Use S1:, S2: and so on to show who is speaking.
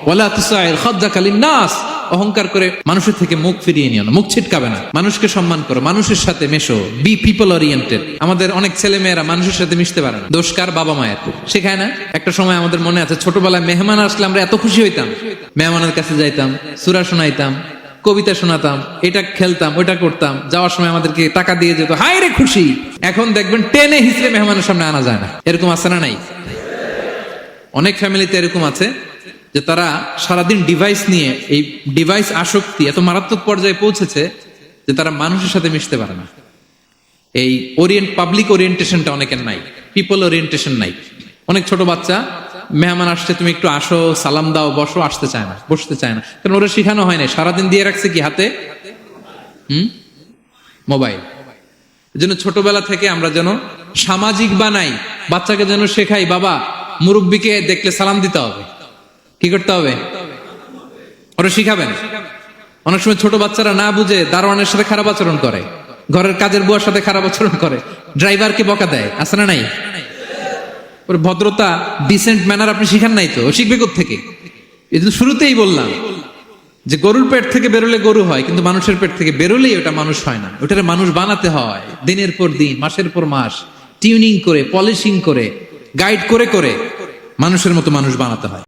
S1: ওয়ালা তুসাইর খাদ্দাকা লিন-নাস, অহংকার করে মানুষের থেকে মুখ ফিরিয়ে নিও না, মুখ ছিটকাবে না। মানুষকে সম্মান করো, মানুষের সাথে মেশো, বি পিপল ওরিয়েন্টেড। আমাদের অনেক ছেলে মেয়েরা মানুষের সাথে মিশতে পারে না, দোষ কার? বাবা মায়ের। শেখায় না? একটা সময় আমাদের মনে আছে, ছোটবেলায় মেহমান আসলে আমরা এত খুশি হইতাম, মেহমানের কাছে যাইতাম, সূরা শোনাইতাম, কবিতা শোনাতাম, এটা খেলতাম, ওটা করতাম, যাওয়ার সময় আমাদেরকে টাকা দিয়ে যেত, হায় রে খুশি। এখন দেখবেন টেনে হিসেবে মেহমানের সামনে আনা যায় না। এরকম আছে না নাই? অনেক ফ্যামিলিতে এরকম আছে যে তারা সারাদিন ডিভাইস নিয়ে, এই ডিভাইস আসক্তি এত মারাত্মক পর্যায়ে পৌঁছেছে যে তারা মানুষের সাথে মিশতে পারে না। এই পাবলিক ওরিয়েন্টেশনটা অনেকের নাই, পিপল ওরিয়েন্টেশন নাই। অনেক ছোট বাচ্চা, মেহমান আসছে, তুমি একটু আসো, সালাম দাও, বসো, আসতে চায় না, বসতে চায় না, কারণ ওরা শিখানো হয় না। সারাদিন দিয়ে রাখছে কি হাতে? মোবাইল। এজন্য ছোটবেলা থেকে আমরা যেন সামাজিক বানাই, বাচ্চাকে যেন শেখাই, বাবা মুরব্বীকে দেখলে সালাম দিতে হবে। কি করতে হবে? ওরা শিখাবেন। অনেক সময় ছোট বাচ্চারা না বুঝে দারোয়ানের সাথে খারাপ আচরণ করে, ঘরের কাজের বুয়ার সাথে খারাপ আচরণ করে, ড্রাইভারকে বকা দেয়, আছে না নাই? ওর ভদ্রতা, ডিসেন্ট ম্যানার আপনি শিখান নাই তো, ও শিখবে কোত্থেকে? এই জন্য শুরুতেই বললাম যে গরুর পেট থেকে বেরোলে গরু হয়, কিন্তু মানুষের পেট থেকে বেরোলেই ওটা মানুষ হয় না। ওটারে মানুষ বানাতে হয় দিনের পর দিন, মাসের পর মাস, টিউনিং করে, পলিশিং করে, গাইড করে করে মানুষের মতো মানুষ বানাতে হয়।